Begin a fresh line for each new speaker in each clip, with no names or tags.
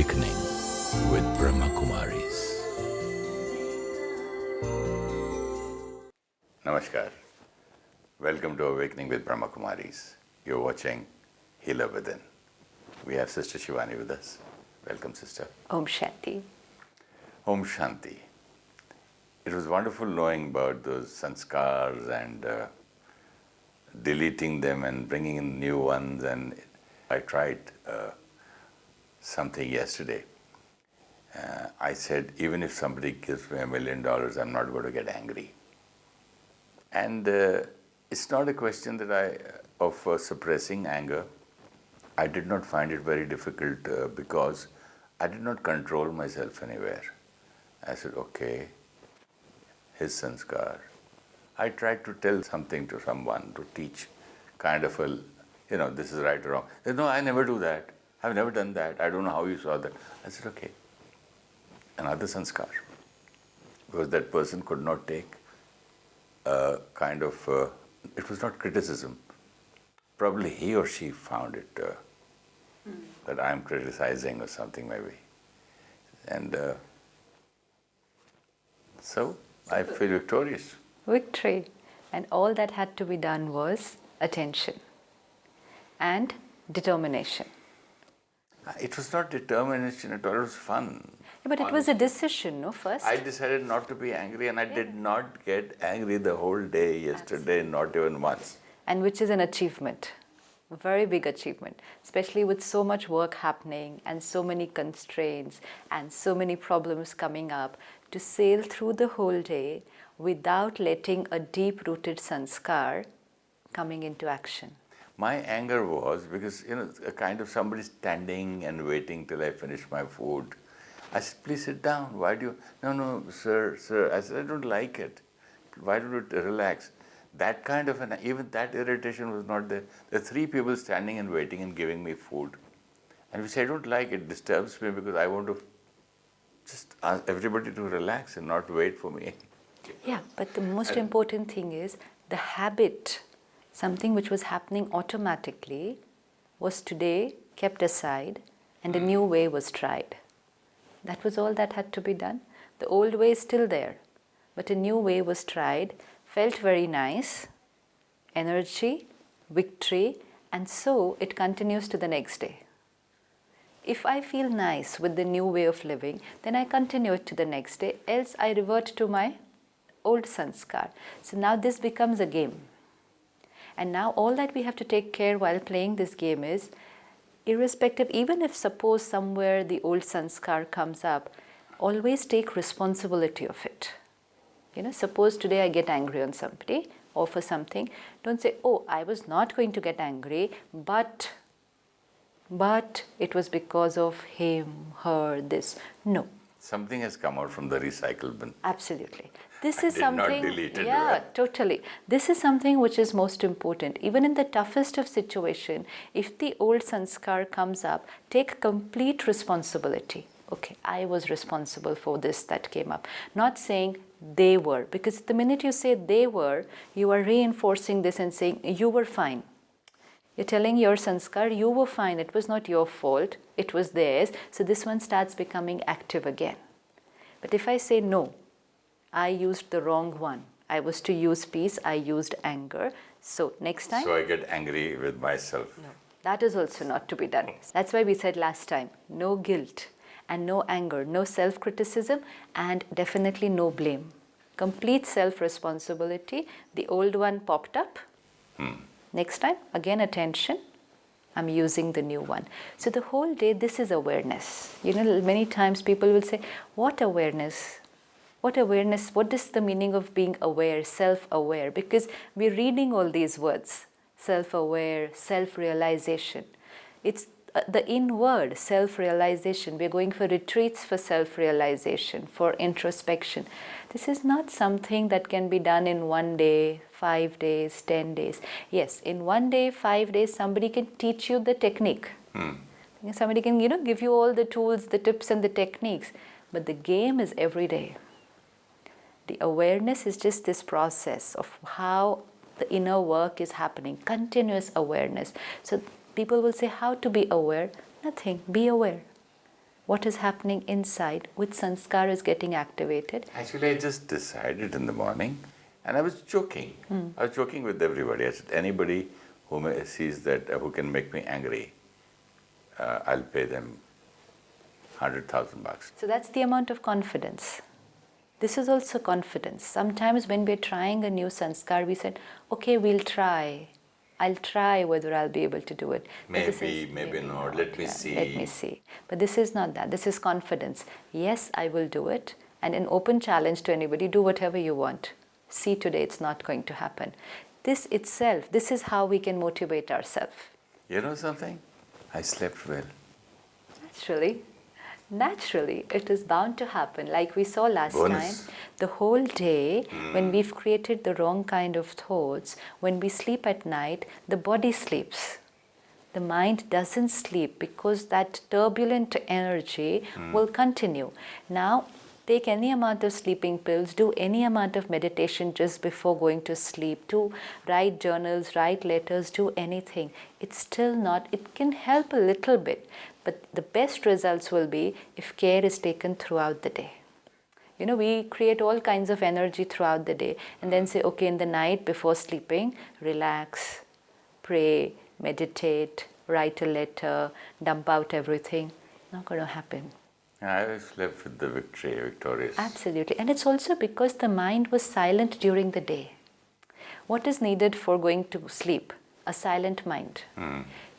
Awakening with Brahma Kumaris.
Namaskar. Welcome to Awakening with Brahma Kumaris. You're watching Healer Within. We have Sister Shivani with us. Welcome, Sister.
Om Shanti.
Om Shanti. It was wonderful knowing about those Sanskars and deleting them and bringing in new ones. And I tried something yesterday. I said, even if somebody gives me $1 million, I'm not going to get angry. And it's not a question that of suppressing anger. I did not find it very difficult because I did not control myself anywhere. I said, okay, his Sanskar. I tried to tell something to someone, to teach kind of a, this is right or wrong. They said, no, I never do that. I've never done that. I don't know how you saw that. I said, okay, another Sanskar. Because that person could not take it was not criticism. Probably he or she found it that I'm criticizing or something maybe. And so I feel victorious.
Victory. And all that had to be done was attention and determination.
It was not determination at all, it was fun.
Yeah, but it was a decision, no, first?
I decided not to be angry, and I did not get angry the whole day yesterday, not even once.
And which is an achievement, a very big achievement, especially with so much work happening and so many constraints and so many problems coming up, to sail through the whole day without letting a deep-rooted sanskar coming into action.
My anger was because, a kind of somebody standing and waiting till I finish my food. I said, please sit down. Why do you? No, sir. I said, I don't like it. Why don't you relax? That kind of even that irritation was not there. There are 3 people standing and waiting and giving me food. And which I don't like, it disturbs me because I want to just ask everybody to relax and not wait for me.
Yeah, but the most important thing is the habit, something which was happening automatically, was today kept aside and a new way was tried. That was all that had to be done. The old way is still there, but a new way was tried, felt very nice, energy, victory, and so it continues to the next day. If I feel nice with the new way of living, then I continue it to the next day, else I revert to my old sanskar. So now this becomes a game. And now all that we have to take care while playing this game is, irrespective, even if suppose somewhere the old sanskar comes up, always take responsibility of it. Suppose today I get angry on somebody or for something, don't say, oh, I was not going to get angry, but it was because of him, her, this. No.
Something has come out from the recycle bin.
Absolutely. This is something.
Not deleted.
Yeah,
Right?
Totally. This is something which is most important. Even in the toughest of situation, if the old sanskar comes up, take complete responsibility. Okay, I was responsible for this that came up. Not saying they were, because the minute you say they were, you are reinforcing this and saying you were fine. You're telling your sanskar, you were fine, it was not your fault, it was theirs. So this one starts becoming active again. But if I say no, I used the wrong one. I was to use peace, I used anger. So next time.
So I get angry with myself.
No, that is also not to be done. That's why we said last time, no guilt and no anger, no self-criticism, and definitely no blame. Complete self-responsibility. The old one popped up. Next time, again attention, I'm using the new one. So the whole day, this is awareness. Many times people will say, what awareness? What awareness? What is the meaning of being aware, self-aware? Because we're reading all these words, self-aware, self-realization. It's the inward self-realization. We're going for retreats for self-realization, for introspection. This is not something that can be done in 1 day, 5 days, 10 days. Yes, in 1 day, 5 days, somebody can teach you the technique. Somebody can, give you all the tools, the tips and the techniques. But the game is every day. The awareness is just this process of how the inner work is happening, continuous awareness. So people will say, how to be aware? Nothing, be aware. what is happening inside, which sanskar is getting activated.
Actually, I just decided in the morning, and I was joking. I was joking with everybody. I said, anybody who sees that, who can make me angry, I'll pay them $100,000.
So that's the amount of confidence. This is also confidence. Sometimes when we're trying a new sanskar, we said, okay, we'll try. I'll try whether I'll be able to do it.
Maybe not. Let me see.
Let me see. But this is not that. This is confidence. Yes, I will do it. And an open challenge to anybody, do whatever you want. See, today it's not going to happen. This itself, this is how we can motivate ourselves.
You know something? I slept well.
Naturally, it is bound to happen. Like we saw last
Bonus.
time, the whole day, when we've created the wrong kind of thoughts, when we sleep at night, the body sleeps. The mind doesn't sleep because that turbulent energy will continue. Now, take any amount of sleeping pills, do any amount of meditation just before going to sleep, do write journals, write letters, do anything. It's still not, it can help a little bit, but the best results will be if care is taken throughout the day. You know, we create all kinds of energy throughout the day and then say, okay, in the night before sleeping, relax, pray, meditate, write a letter, dump out everything. Not going to happen.
I slept with the victorious.
Absolutely. And it's also because the mind was silent during the day. What is needed for going to sleep? A silent mind.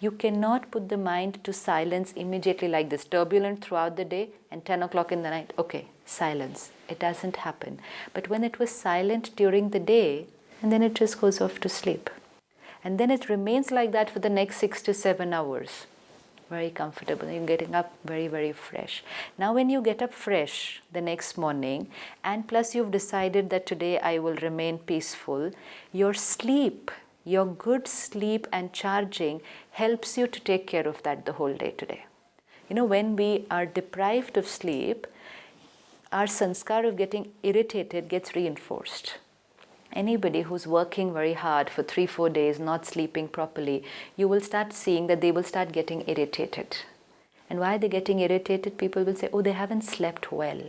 You cannot put the mind to silence immediately like this, turbulent throughout the day and 10 o'clock in the night, okay, silence. It doesn't happen. But when it was silent during the day, and then it just goes off to sleep. And then it remains like that for the next 6 to 7 hours. Very comfortable. You're getting up very, very fresh. Now when you get up fresh the next morning, and plus you've decided that today I will remain peaceful, your sleep, your good sleep and charging helps you to take care of that the whole day today. You know, when we are deprived of sleep, our sanskar of getting irritated gets reinforced. Anybody who's working very hard for 3-4 days, not sleeping properly, you will start seeing that they will start getting irritated. And why are they getting irritated? People will say, oh, they haven't slept well.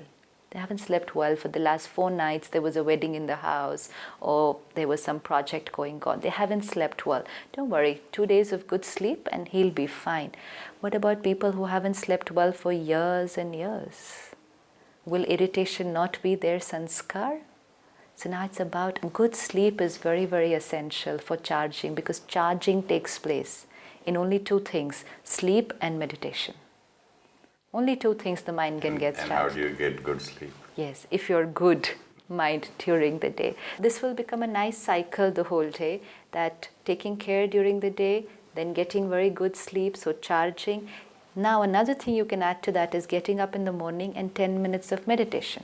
They haven't slept well for the last 4 nights. There was a wedding in the house, or there was some project going on. They haven't slept well. Don't worry, 2 days of good sleep and he'll be fine. What about people who haven't slept well for years and years? Will irritation not be their sanskar? So now it's about good sleep is very, very essential for charging, because charging takes place in only 2 things, sleep and meditation. Only 2 things the mind can get charged.
And how do you get good sleep?
Yes, if you're good mind during the day. This will become a nice cycle the whole day, that taking care during the day, then getting very good sleep, so charging. Now another thing you can add to that is getting up in the morning and 10 minutes of meditation.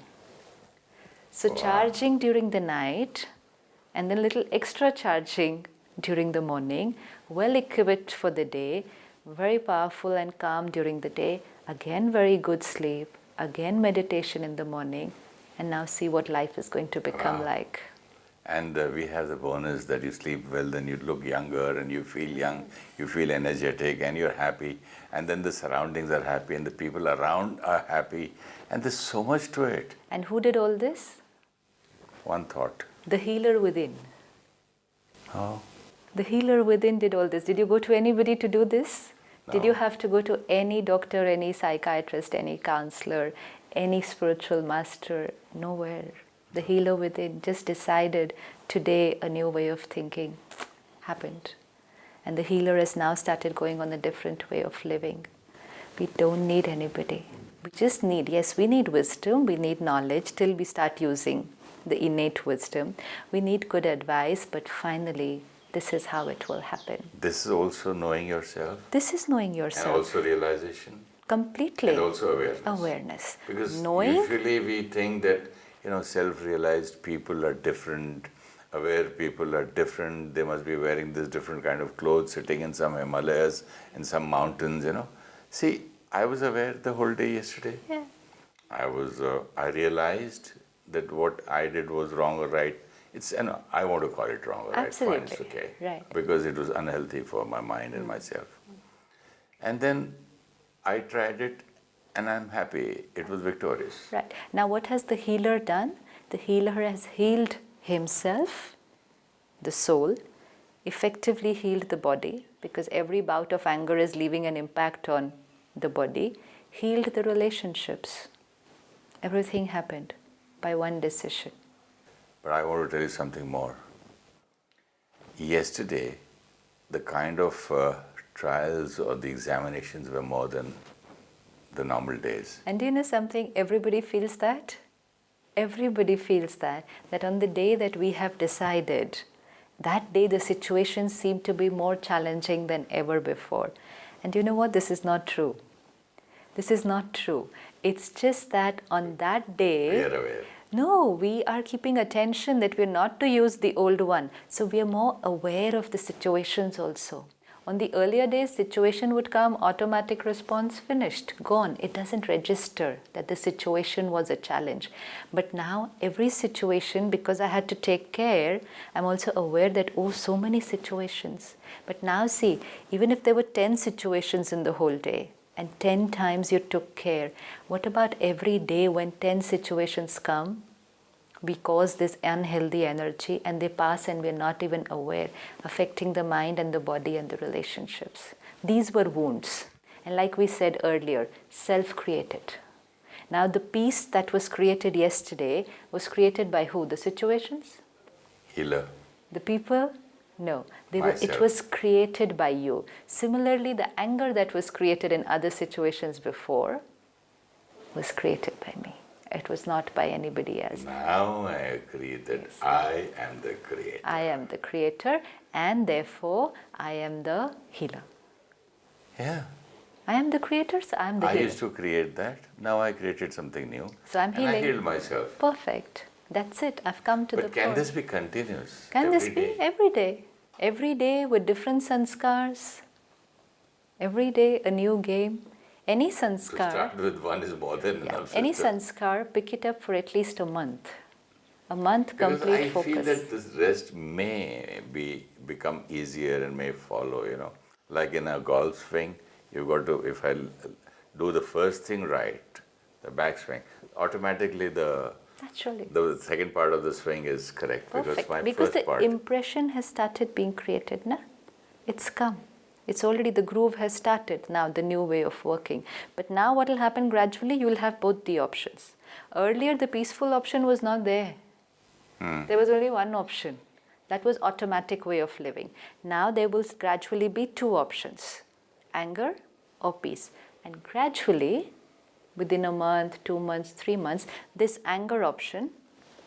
So charging during the night and then little extra charging during the morning, well equipped for the day, very powerful and calm during the day, again very good sleep, again meditation in the morning, and now see what life is going to become like.
And we have the bonus that you sleep well, then you look younger and you feel young, you feel energetic and you're happy, and then the surroundings are happy and the people around are happy, and there's so much to it.
And who did all this?
One thought.
The healer within.
Oh.
The healer within did all this. Did you go to anybody to do this?
No.
Did you have to go to any doctor, any psychiatrist, any counselor, any spiritual master? Nowhere. The healer within just decided today a new way of thinking happened. And the healer has now started going on a different way of living. We don't need anybody. We just need, yes, we need wisdom, we need knowledge till we start using the innate wisdom. We need good advice, but finally, this is how it will happen.
This is also knowing yourself.
This is knowing yourself.
And also realization.
Completely.
And also awareness.
Awareness.
Because
knowing,
usually we think that, self-realized people are different, aware people are different, they must be wearing this different kind of clothes, sitting in some Himalayas, in some mountains, See, I was aware the whole day yesterday.
Yeah.
I realized that what I did was wrong or right. I want to call it wrong or right.
Absolutely.
Fine, it's okay.
Right.
Because it was unhealthy for my mind and myself. And then I tried it, and I'm happy. It was victorious.
Right. Now, what has the healer done? The healer has healed himself, the soul, effectively healed the body, because every bout of anger is leaving an impact on the body, healed the relationships. Everything happened by one decision.
But I want to tell you something more. Yesterday, the kind of trials or the examinations were more than the normal days.
And do you know something? Everybody feels that. Everybody feels that on the day that we have decided, that day the situations seem to be more challenging than ever before. And you know what? This is not true. This is not true. It's just that on that day,
We are aware.
no, we are keeping attention that we're not to use the old one. So we are more aware of the situations also. On the earlier days, situation would come, automatic response, finished, gone. It doesn't register that the situation was a challenge. But now, every situation, because I had to take care, I'm also aware that, oh, so many situations. But now see, even if there were 10 situations in the whole day, and 10 times you took care, what about every day when 10 situations come? We cause this unhealthy energy and they pass and we're not even aware, affecting the mind and the body and the relationships. These were wounds. And like we said earlier, self-created. Now the peace that was created yesterday was created by who? The situations?
Healer.
The people? No. It
Myself.
was created by you. Similarly, the anger that was created in other situations before was created by me. It was not by anybody else.
Now I agree that I am the creator.
I am the creator and therefore I am the healer.
Yeah.
I am the creator, so I am the
I
healer.
used to create that. Now I created something new.
So I'm
and
healing.
I healed myself.
Perfect. That's it. I've come to the
But can
point.
this be continuous?
Can this
every
be
day?
every day? Every day with different sanskars. Every day a new game. Any
To
sanskar.
start with one is more than
Yeah,
enough.
any
sister.
sanskar, pick it up for at least a month. A month
Because
complete
I
focus.
feel that this rest may become easier and may follow. Like in a golf swing, you've got to, if I do the first thing right, the backswing, automatically
Naturally.
the second part of the swing is correct.
Perfect.
My
Because
first
the
part.
impression has started being created, na? It's come. It's already, the groove has started now, the new way of working. But now what will happen gradually, you will have both the options. Earlier, the peaceful option was not there. There was only one option. That was automatic way of living. Now there will gradually be two options, anger or peace. And gradually, within a month, 2 months, 3 months, this anger option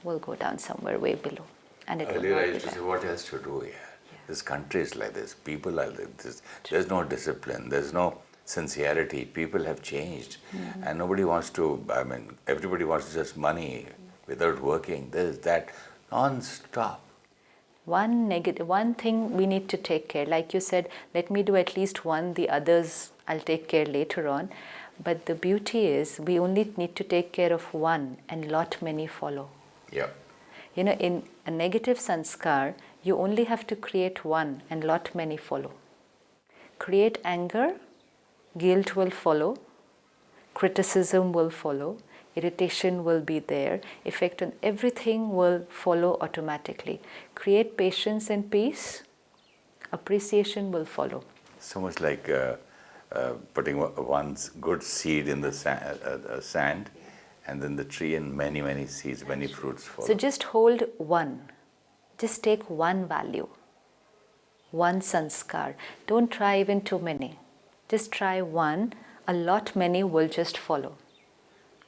will go down somewhere way below. And it will
Earlier
not
I
be
used to
there.
say, what else to do here? This country is like this, people are like this, there's no discipline, there's no sincerity, people have changed. And nobody wants to, everybody wants just money without working, there's that, non-stop.
One thing we need to take care. Like you said, let me do at least one, the others I'll take care later on. But the beauty is we only need to take care of one and lot many follow.
Yeah.
In a negative sanskar, you only have to create one and lot many follow. Create anger, guilt will follow, criticism will follow, irritation will be there, effect on everything will follow automatically. Create patience and peace, appreciation will follow.
So much like putting one good seed in the sand and then the tree and many, many seeds, many fruits follow.
So just hold one. Just take one value, one sanskar. Don't try even too many. Just try one. A lot many will just follow.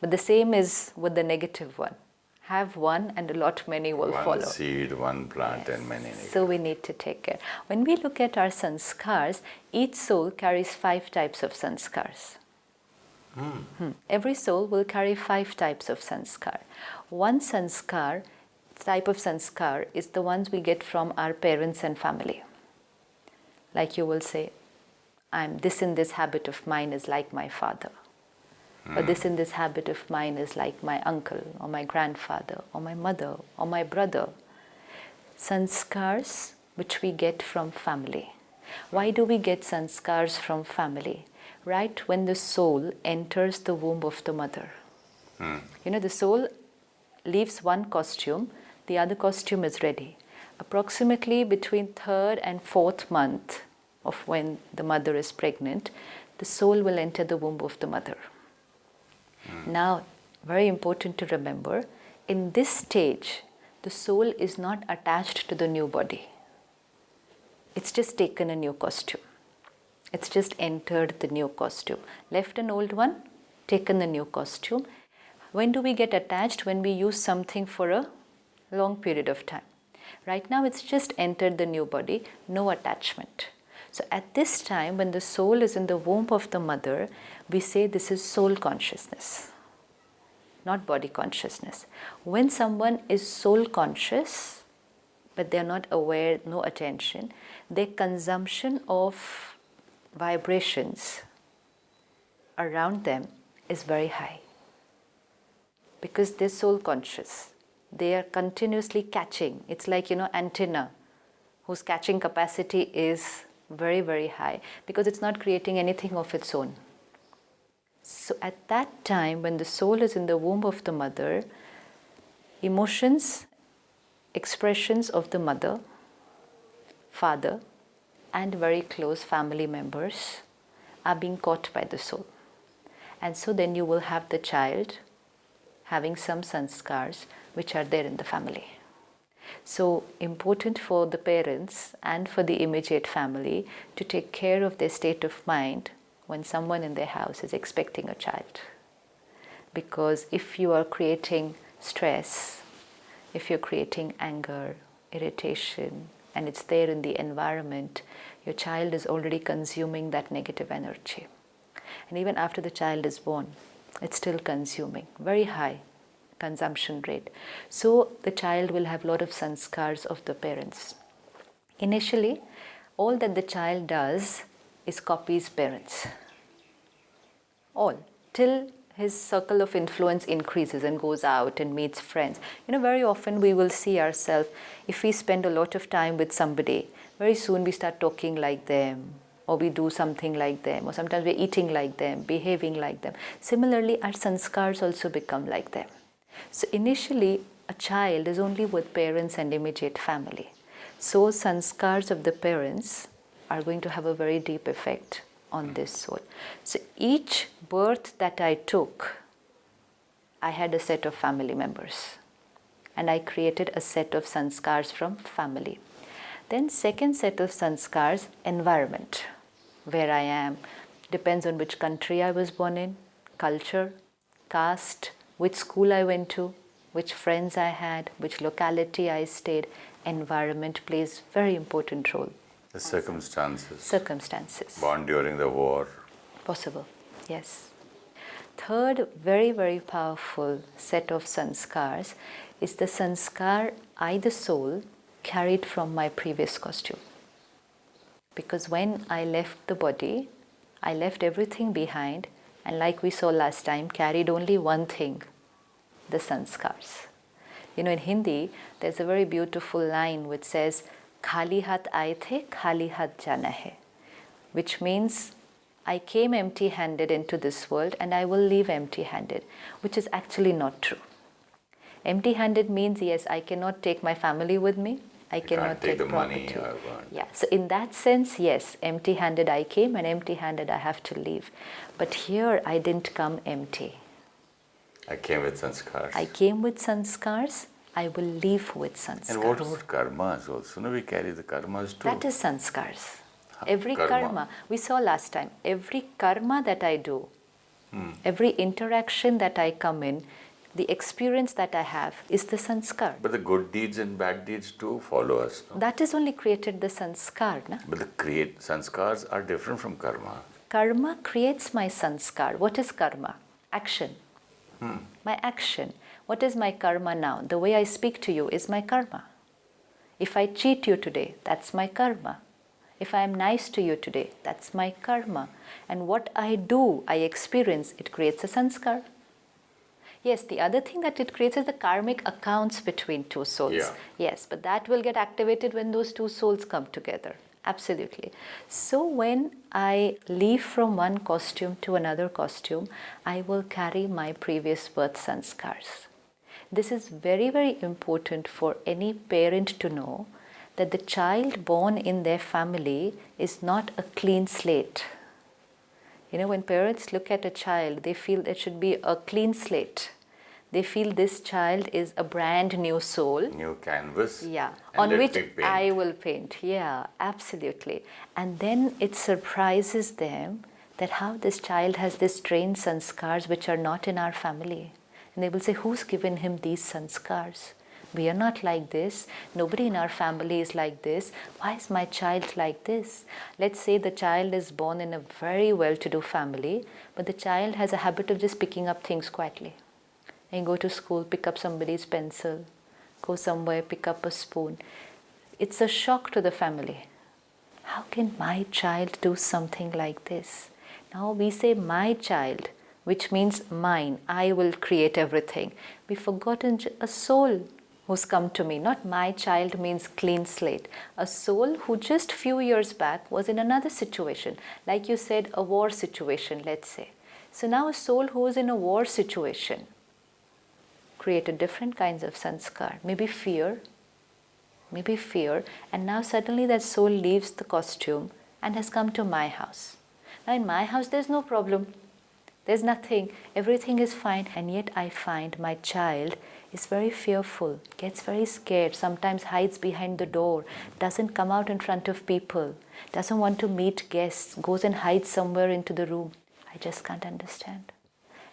But the same is with the negative one. Have one and a lot many will follow.
One seed, one plant and many negative.
So we need to take care. When we look at our sanskars, each soul carries 5 types of sanskars. Every soul will carry 5 types of sanskar. One sanskar, type of sanskar, is the ones we get from our parents and family. Like you will say, this in this habit of mine is like my father. Or this in this habit of mine is like my uncle or my grandfather or my mother or my brother. Sanskars which we get from family. Why do we get sanskars from family? right when the soul enters the womb of the mother. The soul leaves one costume, the other costume is ready. Approximately between 3rd and 4th month of when the mother is pregnant, the soul will enter the womb of the mother. Now, very important to remember, in this stage, the soul is not attached to the new body. It's just taken a new costume. It's just entered the new costume. Left an old one, taken the new costume. When do we get attached? When we use something for a long period of time. Right now it's just entered the new body, no attachment. So at this time, when the soul is in the womb of the mother, we say this is soul consciousness, not body consciousness. When someone is soul conscious, but they're not aware, no attention, their consumption of vibrations around them is very high. Because they're soul conscious. They are continuously catching. It's like, antenna whose catching capacity is very, very high because it's not creating anything of its own. So at that time, when the soul is in the womb of the mother, emotions, expressions of the mother, father, and very close family members are being caught by the soul. And so then you will have the child having some sanskars which are there in the family. So important for the parents and for the immediate family to take care of their state of mind when someone in their house is expecting a child. Because if you are creating stress, if you're creating anger, irritation, and it's there in the environment, your child is already consuming that negative energy. And even after the child is born, it's still consuming, very high consumption rate. So the child will have a lot of sanskars of the parents. Initially, all that the child does is copies parents. All. Till his circle of influence increases and goes out and meets friends. Very often we will see ourselves, if we spend a lot of time with somebody, very soon we start talking like them, or we do something like them, or sometimes we're eating like them, behaving like them. Similarly, our sanskars also become like them. So initially, a child is only with parents and immediate family. So sanskars of the parents are going to have a very deep effect on this soul. So each birth that I took, I had a set of family members. And I created a set of sanskars from family. Then second set of sanskars, environment. Where I am, depends on which country I was born in, culture, caste, which school I went to, which friends I had, which locality I stayed. Environment plays very important role.
The circumstances.
Circumstances.
Born during the war.
Possible, yes. Third, very, very powerful set of sanskars is the sanskar I, the soul, carried from my previous costume. Because when I left the body, I left everything behind, and like we saw last time, carried only one thing, the sanskars. In Hindi, there's a very beautiful line which says, Khali hat aaye the, khali hat jana hai, which means I came empty-handed into this world and I will leave empty-handed, which is actually not true. Empty-handed means, yes, I cannot take my family with me, I cannot take
the
property.
money.
Yeah, so in that sense, yes, empty-handed I came and empty-handed I have to leave. But here I didn't come empty.
I came with sanskars.
I came with sanskars, I will leave with sanskars.
And what about karmas also? No, we carry the karmas too.
That is sanskars. Every karma, we saw last time, every karma that I do, every interaction that I come in, the experience that I have is the sanskar.
But the good deeds and bad deeds too follow us. No?
That is only created the sanskar. Na?
But the sanskars are different from karma.
Karma creates my sanskar. What is karma? Action. My action. What is my karma now? The way I speak to you is my karma. If I cheat you today, that's my karma. If I am nice to you today, that's my karma. And what I do, I experience, it creates a sanskar. Yes, the other thing that it creates is the karmic accounts between two souls.
Yeah.
Yes, but that will get activated when those two souls come together. Absolutely. So when I leave from one costume to another costume, I will carry my previous birth sanskars. This is very, very important for any parent to know, that the child born in their family is not a clean slate. You know, when parents look at a child, they feel it should be a clean slate. They feel this child is a brand new soul.
New canvas.
Yeah,
and
on
let
which
me paint.
I will paint. Yeah, absolutely. And then it surprises them that how this child has these strange sanskars which are not in our family. And they will say, who's given him these sanskars? We are not like this. Nobody in our family is like this. Why is my child like this? Let's say the child is born in a very well-to-do family, but the child has a habit of just picking up things quietly. And go to school, pick up somebody's pencil, go somewhere, pick up a spoon. It's a shock to the family. How can my child do something like this? Now we say my child, which means mine. I will create everything. We've forgotten a soul who's come to me. Not my child means clean slate. A soul who just few years back was in another situation. Like you said, a war situation, let's say. So now a soul who is in a war situation created different kinds of sanskar, maybe fear, and now suddenly that soul leaves the costume and has come to my house. Now in my house there's no problem, there's nothing, everything is fine, and yet I find my child is very fearful, gets very scared, sometimes hides behind the door, doesn't come out in front of people, doesn't want to meet guests, goes and hides somewhere into the room. I just can't understand.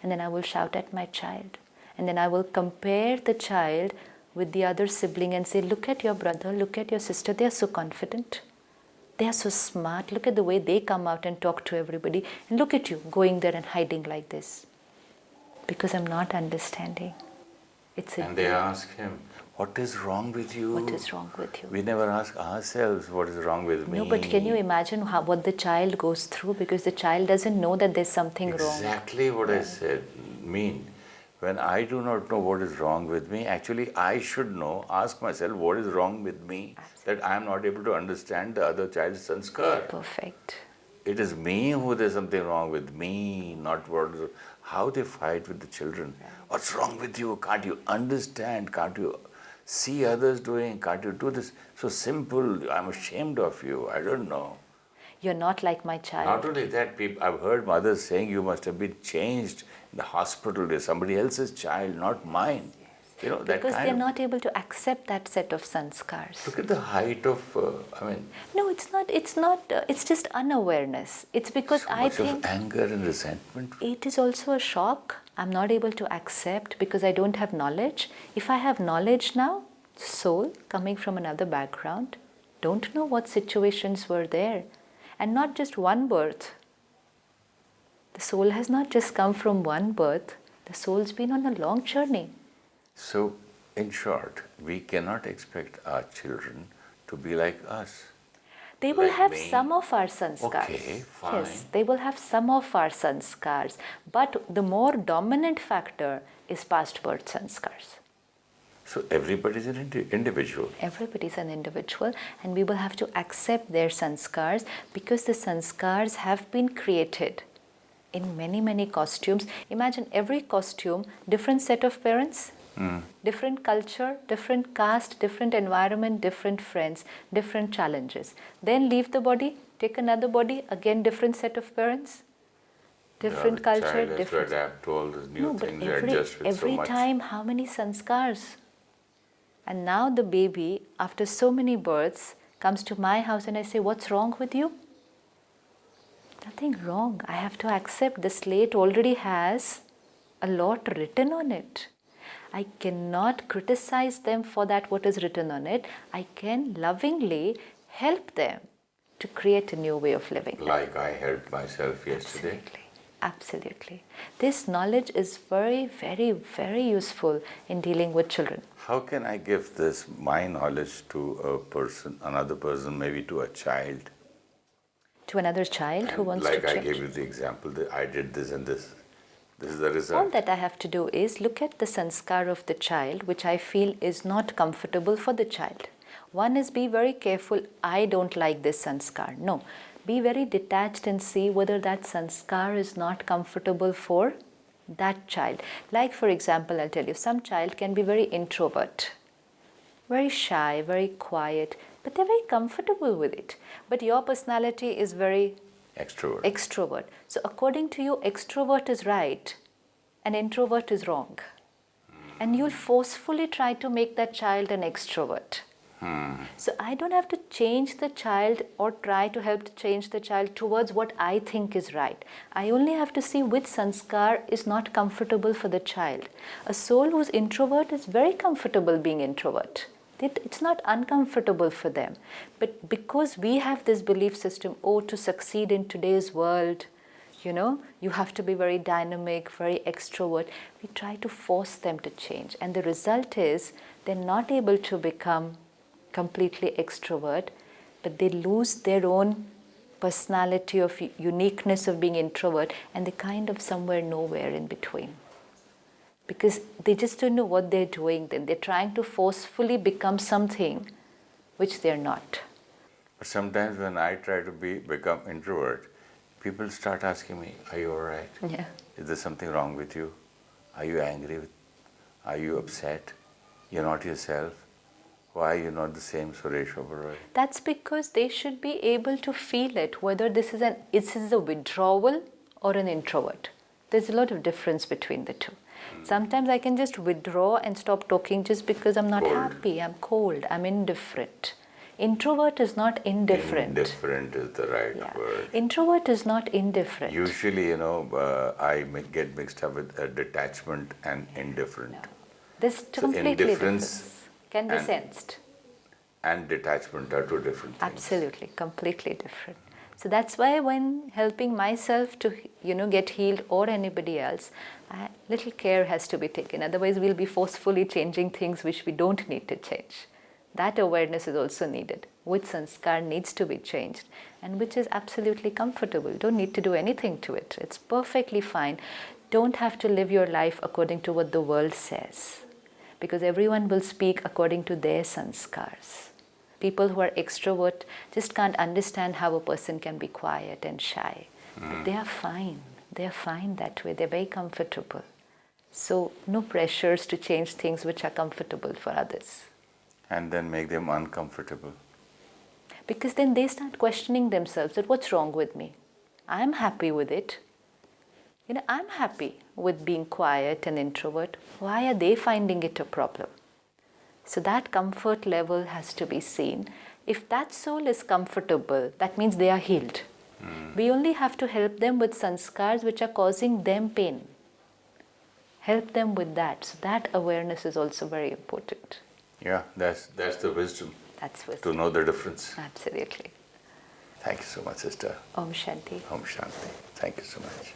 And then I will shout at my child. And then I will compare the child with the other sibling and say, look at your brother, look at your sister, they are so confident. They are so smart. Look at the way they come out and talk to everybody. And look at you going there and hiding like this. Because I'm not understanding.
And they ask him, what is wrong with you?
What is wrong with you?
We never ask ourselves, what is wrong with me?
No, but can you imagine what the child goes through? Because the child doesn't know that there's something wrong.
Exactly what I said. When I do not know what is wrong with me, actually I should know, ask myself what is wrong with me, that I am not able to understand the other child's sanskar.
Perfect.
It is me who there's something wrong with me, not how they fight with the children. What's wrong with you? Can't you understand? Can't you see others doing? Can't you do this? So simple, I'm ashamed of you, I don't know.
You're not like my child.
Not only that, I've heard mothers saying you must have been changed in the hospital. There's somebody else's child, not mine. You know,
because they're not able to accept that set of sanskars.
Look at the height of,
No, it's not, it's just unawareness. It's because
so
I
much
think
of anger and resentment.
It is also a shock. I'm not able to accept because I don't have knowledge. If I have knowledge now, soul coming from another background, don't know what situations were there. And not just one birth. The soul has not just come from one birth. The soul's been on a long journey.
So, in short, we cannot expect our children to be like us.
They will
Like
have
me?
some of our sanskars.
Okay, fine.
Yes, they will have some of our sanskars. But the more dominant factor is past birth sanskars.
So everybody is an individual.
Everybody is an individual, and we will have to accept their sanskars because the sanskars have been created in many, many costumes. Imagine every costume, different set of parents, different culture, different caste, different environment, different friends, different challenges. Then leave the body, take another body, again different set of parents, different culture,
child has
different.
to adapt to all these new things,
Every
adjust with so much.
time, how many sanskars? And now the baby, after so many births, comes to my house and I say, what's wrong with you? Nothing wrong. I have to accept the slate already has a lot written on it. I cannot criticize them for that what is written on it. I can lovingly help them to create a new way of living.
Like I helped myself yesterday.
Absolutely. Absolutely. This knowledge is very, very, very useful in dealing with children.
How can I give this, my knowledge, to a person, another person, maybe to a child?
To another child who wants to change.
Like I gave you the example, that I did this and this. This is the result.
All that I have to do is look at the sanskar of the child, which I feel is not comfortable for the child. One is be very careful, I don't like this sanskar. No, be very detached and see whether that sanskar is not comfortable for that child. Like for example, I'll tell you, some child can be very introvert, very shy, very quiet, but they're very comfortable with it. But your personality is very extrovert. So according to you, extrovert is right and introvert is wrong. And you'll forcefully try to make that child an extrovert. So I don't have to change the child or try to help to change the child towards what I think is right. I only have to see which sanskar is not comfortable for the child. A soul who's introvert is very comfortable being introvert. It's not uncomfortable for them. But because we have this belief system, to succeed in today's world, you have to be very dynamic, very extrovert. We try to force them to change. And the result is they're not able to become completely extrovert, but they lose their own personality of uniqueness of being introvert, and they're kind of somewhere nowhere in between. Because they just don't know what they're doing then. They're trying to forcefully become something which they're not.
But sometimes when I try to become introvert, people start asking me, are you all right?
Yeah.
Is there something wrong with you? Are you angry? Are you upset? You're not yourself? Why are you not the same Suresh Oberai?
That's because they should be able to feel it, whether this is a withdrawal or an introvert. There's a lot of difference between the two. Sometimes I can just withdraw and stop talking just because I'm not happy, I'm cold, I'm indifferent. Introvert is not indifferent.
Indifferent is the right word.
Introvert is not indifferent.
Usually, I get mixed up with detachment and indifferent.
No. This completely
indifference
different. Can be sensed.
And detachment are two different things.
Absolutely, completely different. So that's why when helping myself to get healed or anybody else, little care has to be taken. Otherwise we'll be forcefully changing things which we don't need to change. That awareness is also needed. Which sanskar needs to be changed and which is absolutely comfortable. You don't need to do anything to it. It's perfectly fine. Don't have to live your life according to what the world says. Because everyone will speak according to their sanskars. People who are extrovert just can't understand how a person can be quiet and shy. But they are fine. They are fine that way. They're very comfortable. So no pressures to change things which are comfortable for others.
And then make them uncomfortable.
Because then they start questioning themselves that what's wrong with me? I'm happy with it. I'm happy with being quiet and introvert. Why are they finding it a problem? So that comfort level has to be seen. If that soul is comfortable, that means they are healed. We only have to help them with sanskars which are causing them pain. Help them with that. So that awareness is also very important.
Yeah, that's the wisdom.
That's wisdom.
To know the difference.
Absolutely.
Thank you so much, sister.
Om Shanti.
Om Shanti. Thank you so much.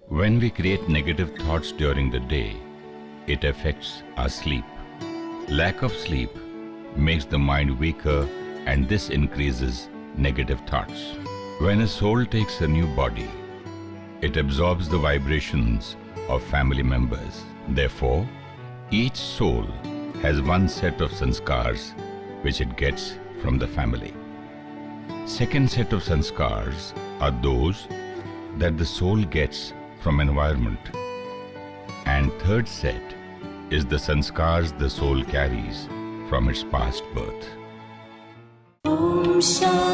When we create negative thoughts during the day, it affects our sleep. Lack of sleep makes the mind weaker, and this increases negative thoughts. When a soul takes a new body, it absorbs the vibrations of family members. Therefore, each soul has one set of sanskars which it gets from the family. Second set of sanskars are those that the soul gets from environment. And third set is the sanskars the soul carries from its past birth.
Om Shanti.